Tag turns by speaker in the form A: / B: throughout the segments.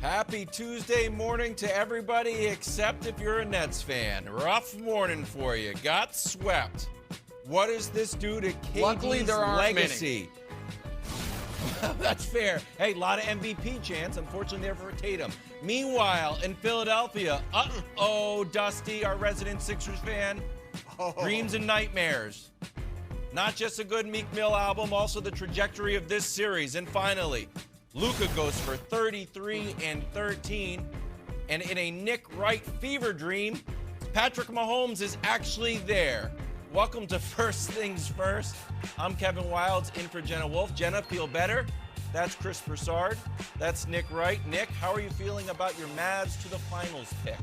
A: Happy Tuesday morning to everybody except if you're a Nets fan. Rough morning for you. Got swept. What does this do to KD's legacy? That's fair. Hey, a lot of MVP chance. Unfortunately, there for Tatum. Meanwhile, in Philadelphia, Dusty, our resident Sixers fan, dreams and nightmares. Not just a good Meek Mill album, also the trajectory of this series. And finally, Luka goes for 33 and 13. And in a Nick Wright fever dream, Patrick Mahomes is actually there. Welcome to First Things First. I'm Kevin Wildes in for Jenna Wolf. Jenna, feel better? That's Chris Broussard. That's Nick Wright. Nick, how are you feeling about your Mavs to the finals pick?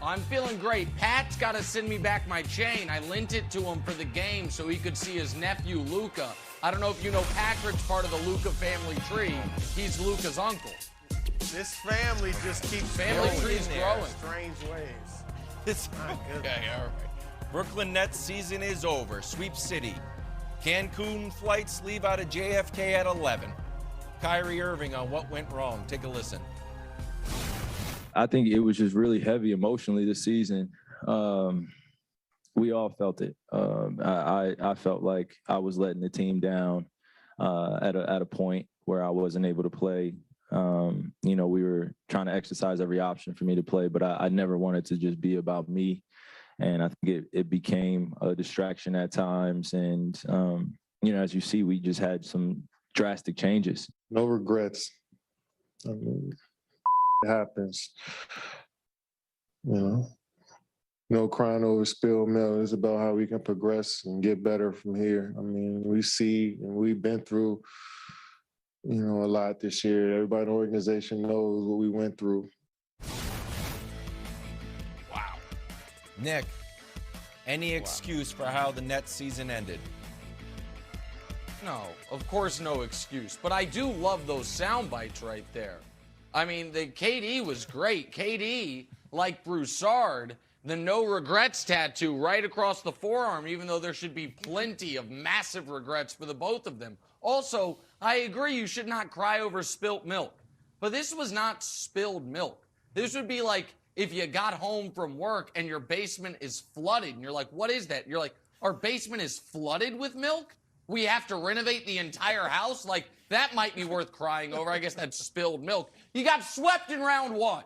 B: I'm feeling great. Pat's got to send me back my chain. I lent it to him for the game so he could see his nephew, Luka. I don't know if you know Patrick's part of the Luka family tree. He's Luka's uncle.
C: This family just keeps
B: family tree's growing.
C: Strange ways.
A: It's okay, all right. Brooklyn Nets season is over. Sweep City. Cancun flights leave out of JFK at 11. Kyrie Irving on what went wrong. Take a listen.
D: I think it was just really heavy emotionally this season. We all felt it. I felt like I was letting the team down at a point where I wasn't able to play. We were trying to exercise every option for me to play, but I never wanted to just be about me. And I think it became a distraction at times. And, as you see, we just had some drastic changes.
E: No regrets. I mean, it happens. No crying over spilled milk. It's about how we can progress and get better from here. I mean, we see and we've been through, a lot this year. Everybody in the organization knows what we went through.
A: Nick, any excuse for how the Nets season ended?
B: No, of course no excuse. But I do love those sound bites right there. I mean, the KD was great. KD, like Broussard, the no regrets tattoo right across the forearm, even though there should be plenty of massive regrets for the both of them. Also, I agree you should not cry over spilt milk. But this was not spilled milk. This would be like if you got home from work and your basement is flooded and you're like, what is that? You're like, our basement is flooded with milk? We have to renovate the entire house? Like, that might be worth crying over. I guess that's spilled milk. You got swept in round one.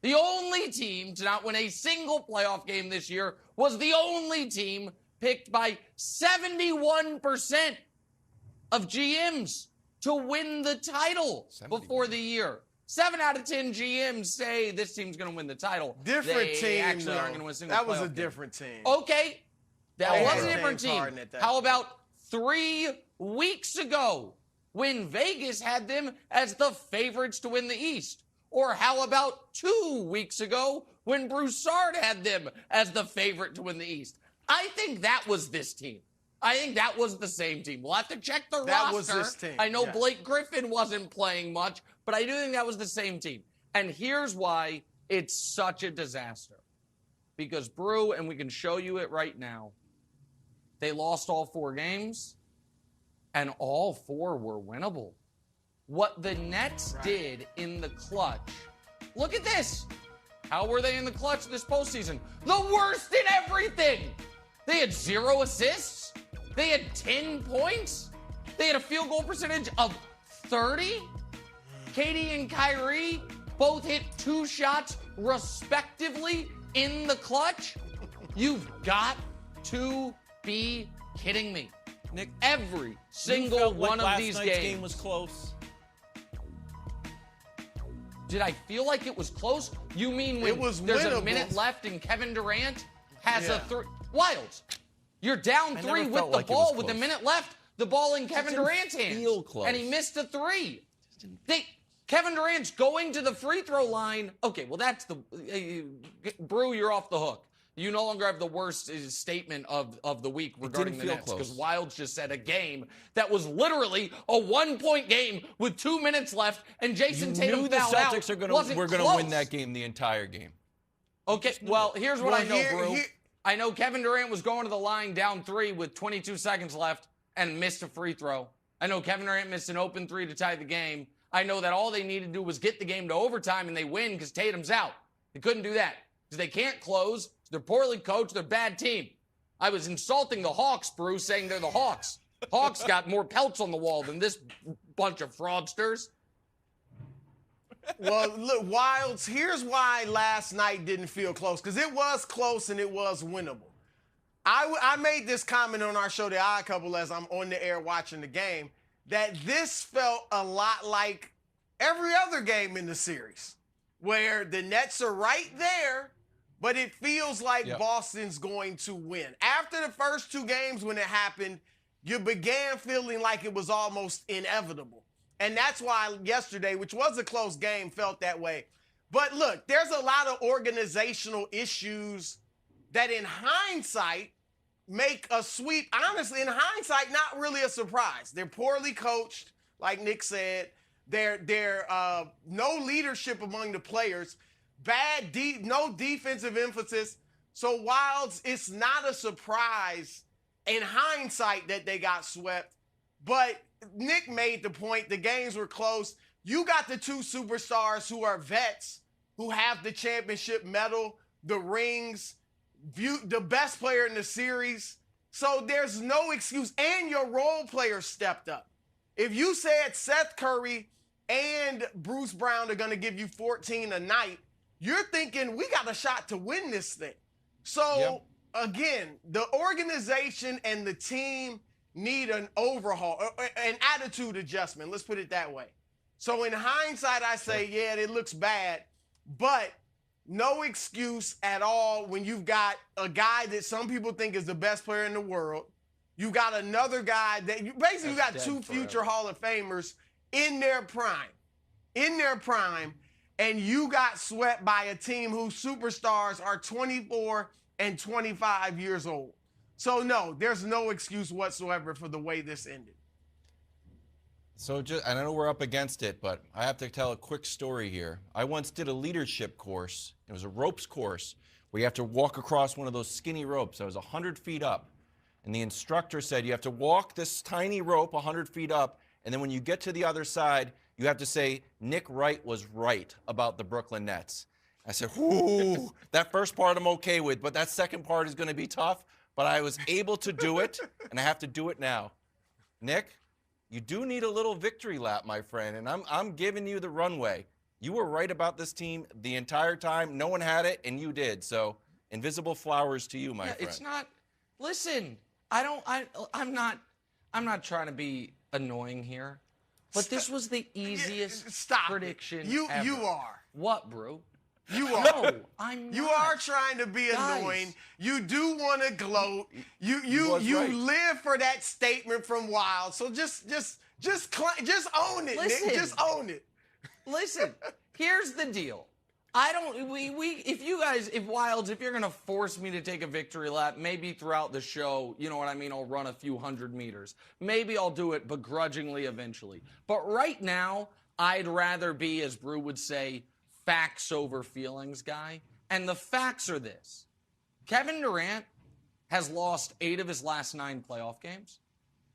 B: The only team to not win a single playoff game this year was the only team picked by 71% of GMs to win the title before the year. 7 out of 10 GMs say this team's going to win the title.
C: Different team,
B: actually
C: though.
B: aren't going to win a single
C: That was
B: playoff
C: a
B: game.
C: different team.
B: Okay, that was a
C: James
B: different team.
C: Harden at that
B: How
C: point.
B: about 3 weeks ago when Vegas had them as the favorites to win the East? Or how about 2 weeks ago when Broussard had them as the favorite to win the East? I think that was this team. I think that was the same team. We'll have to check the roster.
C: That was this team.
B: I know
C: Yes.
B: Blake Griffin wasn't playing much, but I do think that was the same team. And here's why it's such a disaster. Because Brew, and we can show you it right now, they lost all 4 games, and all 4 were winnable. What the Nets did in the clutch, look at this. How were they in the clutch this postseason? The worst in everything. They had 0 assists. They had 10 points. They had a field goal percentage of 30. KD and Kyrie both hit 2 shots respectively in the clutch. You've got to be kidding me.
A: Nick,
B: Every
A: you
B: single
A: felt like
B: one of
A: last
B: these
A: night's
B: games.
A: game was close.
B: Did I feel like it was close? You mean when
C: It was
B: there's a
C: winnable.
B: minute left and Kevin Durant has
C: Yeah.
B: a 3? Wilds. You're down
A: I
B: 3
A: never
B: with
A: felt
B: the
A: like it was
B: ball with a
A: close.
B: minute left. The ball in Kevin
A: didn't
B: Durant's hands.
A: feel close.
B: And he missed a 3. Kevin Durant's going to the free throw line. Okay, well, that's the Brew, you're off the hook. You no longer have the worst statement of the week regarding the
A: feel
B: Nets because
A: close.
B: Wilds just said a game that was literally a 1-point game with 2 minutes left, and Jason
A: You
B: Tatum
A: knew the
B: fouled out.
A: Celtics were going to
B: close.
A: win that game the entire game.
B: Okay, well, here's what
C: Well,
B: I know,
C: here-
B: Brew.
C: here-
B: I know Kevin Durant was going to the line down 3 with 22 seconds left and missed a free throw. I know Kevin Durant missed an open 3 to tie the game. I know that all they needed to do was get the game to overtime and they win because Tatum's out. They couldn't do that because they can't close. They're poorly coached. They're a bad team. I was insulting the Hawks, Bruce, saying they're the Hawks. Hawks got more pelts on the wall than this bunch of fraudsters.
C: Well, look, Wilds, here's why last night didn't feel close, because it was close and it was winnable. I made this comment on our show, The Odd Couple, as I'm on the air watching the game, that this felt a lot like every other game in the series, where the Nets are right there, but it feels like Boston's going to win. After the first two games when it happened, you began feeling like it was almost inevitable. And that's why yesterday, which was a close game, felt that way. But look, there's a lot of organizational issues that in hindsight make a sweep. Honestly, in hindsight, not really a surprise. They're poorly coached, like Nick said. They're no leadership among the players. No defensive emphasis. So Wilds, it's not a surprise in hindsight that they got swept. But Nick made the point, the games were close. You got the two superstars who are vets, who have the championship medal, the rings, the best player in the series. So there's no excuse. And your role players stepped up. If you said Seth Curry and Bruce Brown are going to give you 14 a night, you're thinking we got a shot to win this thing. So, again, the organization and the team need an overhaul, an attitude adjustment. Let's put it that way. So in hindsight, I say, yeah, it looks bad, but no excuse at all when you've got a guy that some people think is the best player in the world. You got another guy that you basically got two future Hall of Famers in their prime, and you got swept by a team whose superstars are 24 and 25 years old. So, no, there's no excuse whatsoever for the way this ended.
A: So, I know we're up against it, but I have to tell a quick story here. I once did a leadership course. It was a ropes course where you have to walk across one of those skinny ropes. I was 100 feet up. And the instructor said you have to walk this tiny rope 100 feet up, and then when you get to the other side, you have to say, Nick Wright was right about the Brooklyn Nets. I said, whoo, that first part I'm okay with, but that second part is going to be tough. But I was able to do it, and I have to do it now. Nick, you do need a little victory lap, my friend, and I'm giving you the runway. You were right about this team the entire time. No one had it, and you did. So, invisible flowers to you, my friend.
B: It's not. Listen, I'm not trying to be annoying here, but this was the easiest prediction ever.
C: You are.
B: What, bro?
C: You are.
B: No, I'm not.
C: You are trying to be annoying. You do want to gloat. You live for that statement from Wild. So just own it,
B: Listen,
C: Nick. Just own it.
B: Listen, here's the deal. If Wilds, if you're gonna force me to take a victory lap, maybe throughout the show, you know what I mean, I'll run a few hundred meters. Maybe I'll do it begrudgingly eventually. But right now, I'd rather be, as Brew would say, facts over feelings guy. And the facts are this. Kevin Durant has lost 8 of his last 9 playoff games,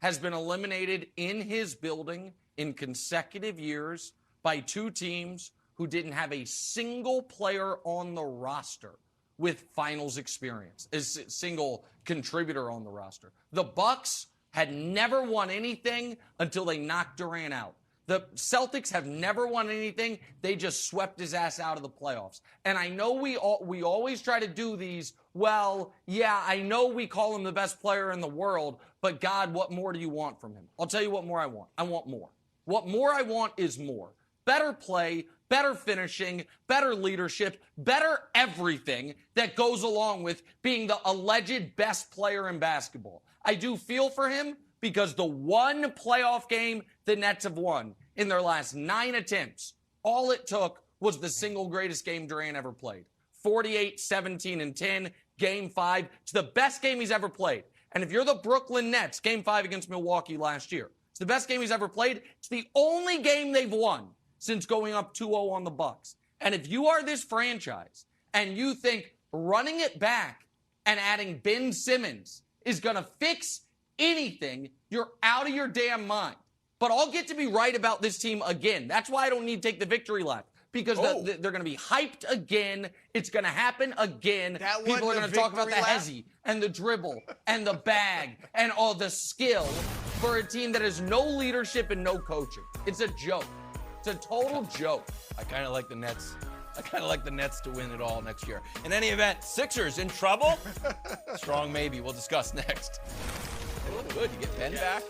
B: has been eliminated in his building in consecutive years by 2 teams who didn't have a single player on the roster with finals experience, a single contributor on the roster. The Bucks had never won anything until they knocked Durant out. The Celtics have never won anything. They just swept his ass out of the playoffs. And I know we always try to do these, well, yeah, I know we call him the best player in the world, but God, what more do you want from him? I'll tell you what more I want. I want more. What more I want is more. Better play, better finishing, better leadership, better everything that goes along with being the alleged best player in basketball. I do feel for him because the one playoff game the Nets have won in their last 9 attempts, all it took was the single greatest game Durant ever played. 48, 17, and 10, Game 5. It's the best game he's ever played. And if you're the Brooklyn Nets, Game 5 against Milwaukee last year, it's the best game he's ever played. It's the only game they've won since going up 2-0 on the Bucks. And if you are this franchise and you think running it back and adding Ben Simmons is going to fix anything, you're out of your damn mind. But I'll get to be right about this team again. That's why I don't need to take the victory lap. Because they're going to be hyped again. It's going to happen again. People are going to talk about the hezzy and the dribble and the bag and all the skill for a team that has no leadership and no coaching. It's a joke. It's a total joke.
A: I kind of like the Nets. I kind of like the Nets to win it all next year. In any event, Sixers in trouble? Strong maybe. We'll discuss next. They look good. You get Ben back.